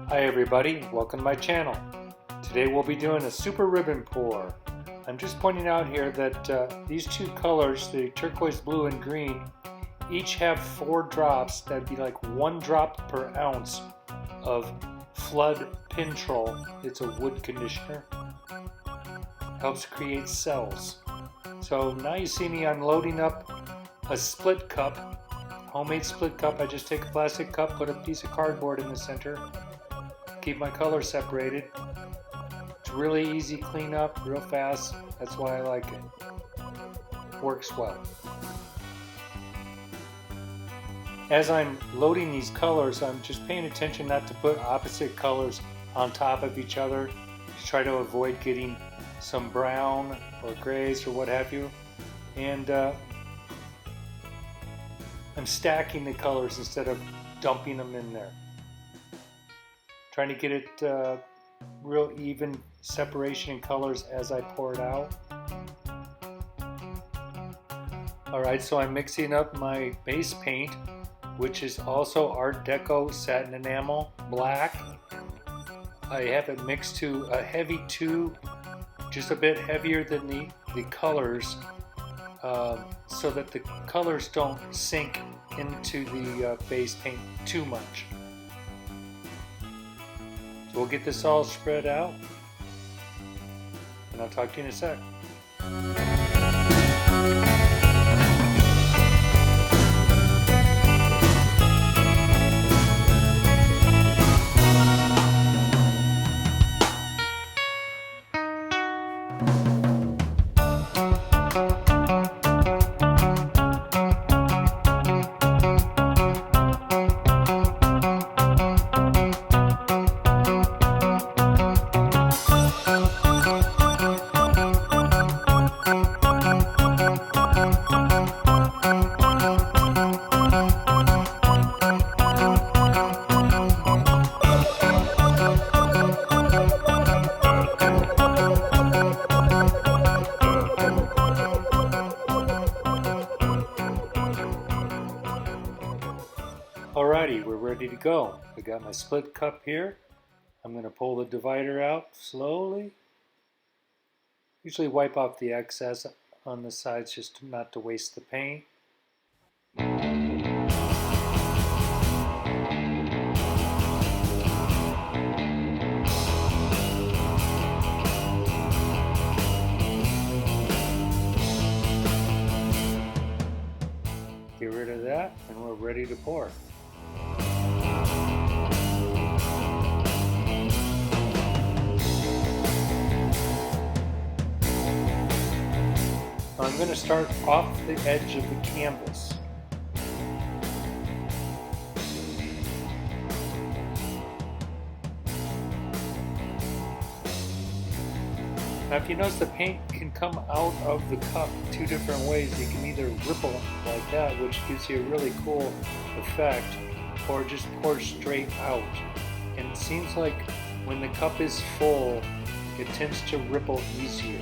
Hi everybody, welcome to my channel. Today we'll be doing a super ribbon pour. I'm just pointing out here that these two colors, the turquoise blue and green, each have 4 drops. That'd be like 1 drop per ounce of Flood Pentrol. It's a wood conditioner. Helps create cells. So now you see me, I'm loading up a split cup, homemade split cup. I just take a plastic cup, put a piece of cardboard in the center, keep my colors separated. It's really easy clean up, real fast. That's why I like it. Works well. As I'm loading these colors, I'm just paying attention not to put opposite colors on top of each other to try to avoid getting some brown or grays or what have you. And I'm stacking the colors instead of dumping them in there. Trying to get it real even separation in colors as I pour it out. Alright, so I'm mixing up my base paint, which is also Art Deco satin enamel black. I have it mixed to a heavy 2, just a bit heavier than the colors, so that the colors don't sink into the base paint too much. So we'll get this all spread out, and I'll talk to you in a sec. Alrighty, we're ready to go. I got my split cup here. I'm going to pull the divider out slowly. Usually wipe off the excess on the sides just not to waste the paint. Get rid of that and we're ready to pour. I'm going to start off the edge of the canvas. Now if you notice, the paint can come out of the cup 2 different ways. You can either ripple like that, which gives you a really cool effect, or just pour straight out. And it seems like when the cup is full, it tends to ripple easier.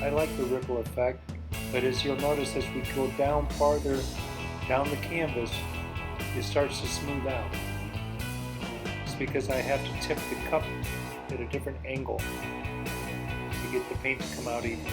I like the ripple effect. But as you'll notice, as we go down farther down the canvas, it starts to smooth out. It's because I have to tip the cup at a different angle to get the paint to come out evenly.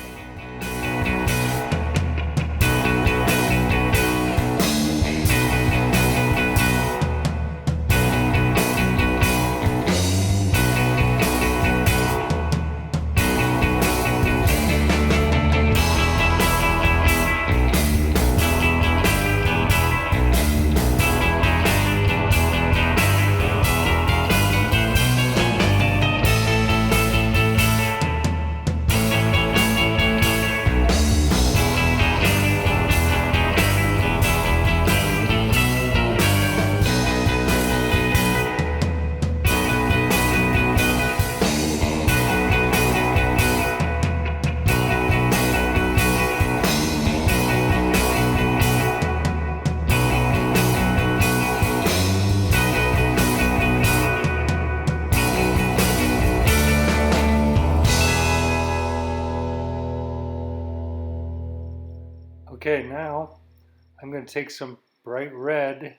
Okay, now I'm going to take some bright red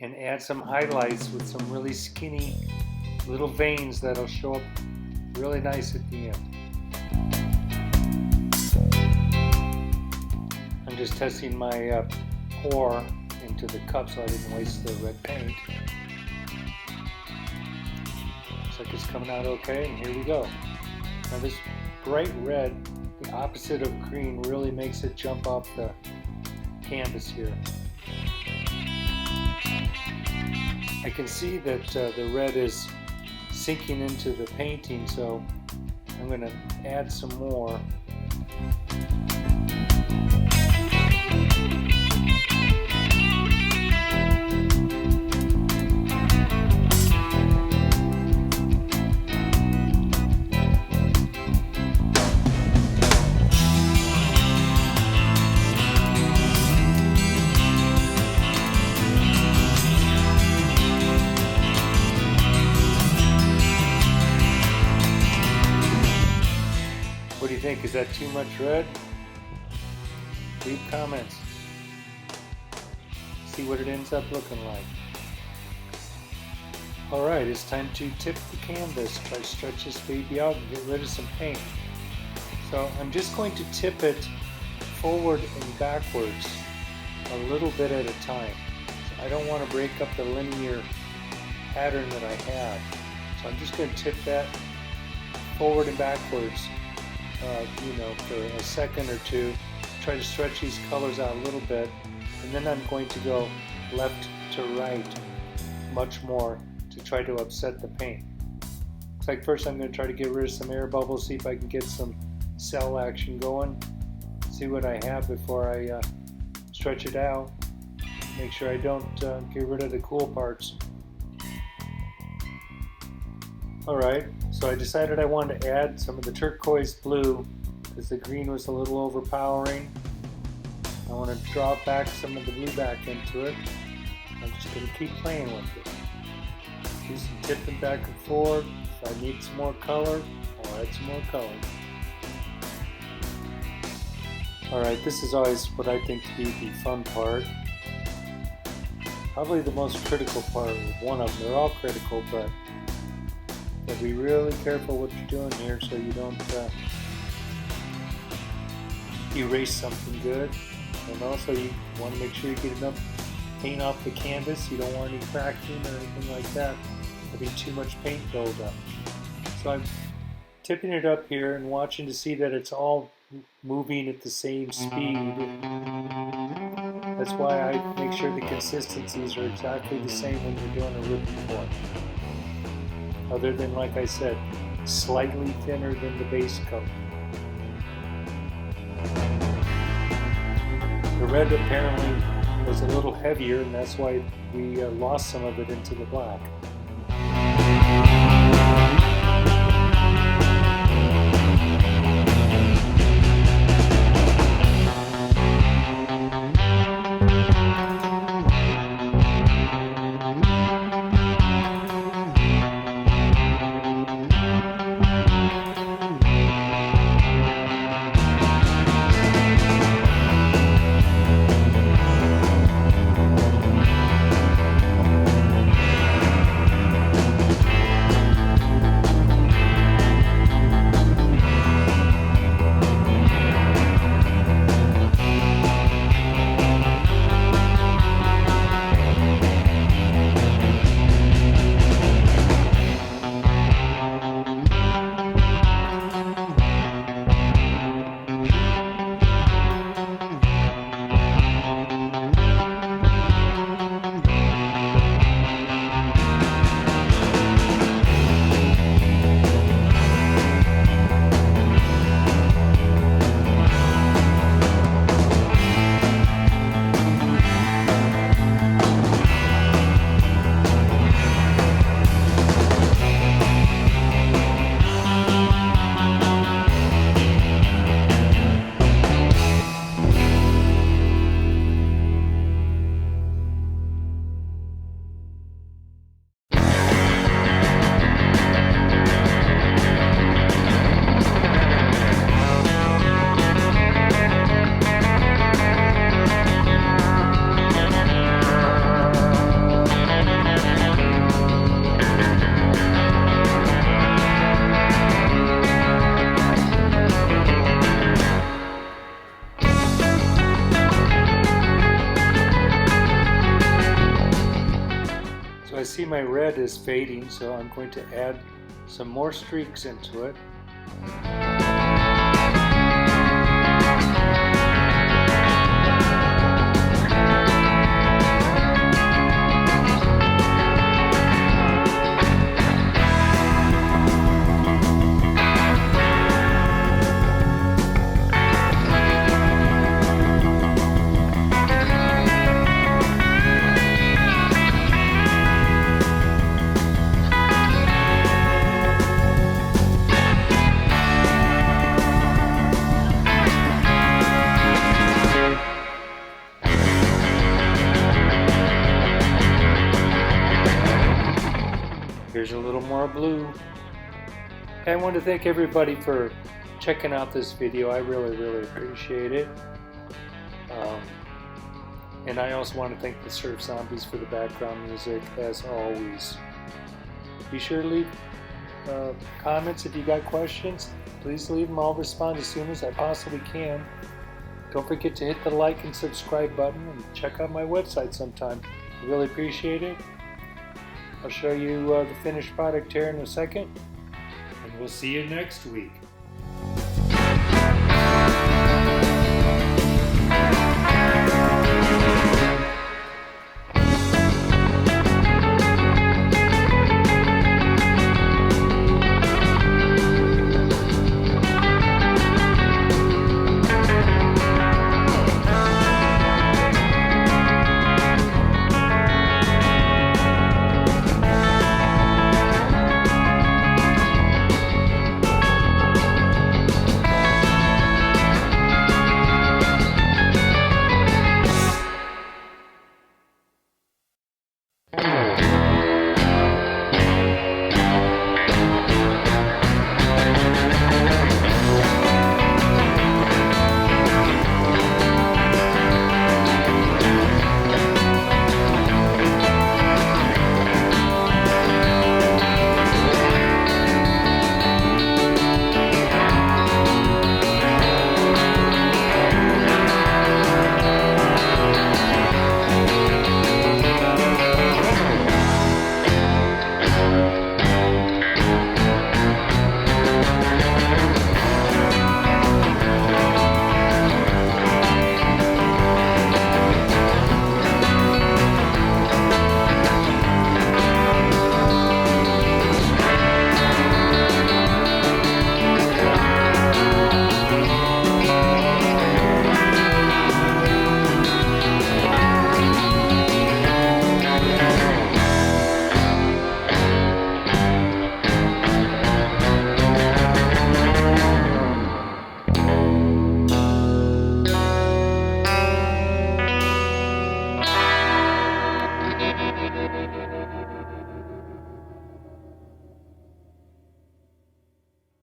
and add some highlights with some really skinny little veins that'll show up really nice at the end. I'm just testing my pour into the cup so I didn't waste the red paint. Looks like it's coming out okay, and here we go. Now this bright red, the opposite of green, really makes it jump off the canvas here. I can see that the red is sinking into the painting, so I'm going to add some more. What do you think? Is that too much red? Leave comments. See what it ends up looking like. Alright, it's time to tip the canvas. Try to stretch this baby out and get rid of some paint. So I'm just going to tip it forward and backwards a little bit at a time. So I don't want to break up the linear pattern that I have. So I'm just going to tip that forward and backwards for a second or two, try to stretch these colors out a little bit, and then I'm going to go left to right much more to try to upset the paint. Looks like first I'm going to try to get rid of some air bubbles, see if I can get some cell action going, see what I have before I stretch it out, make sure I don't get rid of the cool parts. Alright, so I decided I wanted to add some of the turquoise blue because the green was a little overpowering. I want to draw back some of the blue back into it. I'm just going to keep playing with it. Do some tipping back and forth. If I need some more color, I'll add some more color. Alright, this is always what I think to be the fun part. Probably the most critical part, one of them. They're all critical, but be really careful what you're doing here so you don't erase something good. And also you want to make sure you get enough paint off the canvas. You don't want any cracking or anything like that. There'll be too much paint buildup. So I'm tipping it up here and watching to see that it's all moving at the same speed. That's why I make sure the consistencies are exactly the same when you're doing a ribbon pour. Other than, like I said, slightly thinner than the base coat. The red apparently was a little heavier, and that's why we lost some of it into the black. see my red is fading, so I'm going to add some more streaks into it. Here's a little more blue. I want to thank everybody for checking out this video. I really appreciate it. And I also want to thank the Surf Zombies for the background music, as always. Be sure to leave comments if you got questions. Please leave them. I'll respond as soon as I possibly can. Don't forget to hit the like and subscribe button, and check out my website sometime. I really appreciate it. I'll show you the finished product here in a second, and we'll see you next week.